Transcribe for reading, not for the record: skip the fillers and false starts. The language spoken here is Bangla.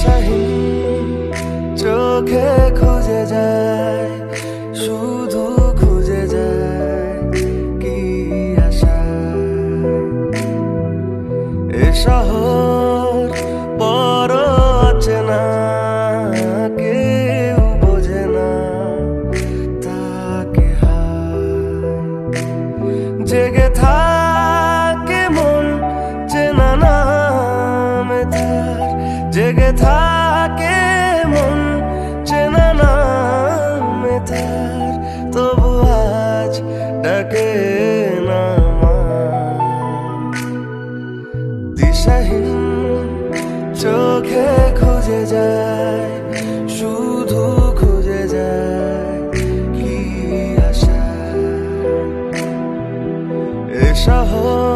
দিশাহীন চোখে খুঁজে যায়, শুধু খুঁজে যায় কি আশা। এ শহর বড় অচেনা, কেউ বোঝে না তাকে হায়। জেগে থাকে মন চেনা নামে তার, জেগে থাকে মন চেনা নামে তার, তবু আজ ডাকে না মা। দিশাহীন চোখে খুঁজে যায়, শুধু খুঁজে যায় কি আশা। এ শহর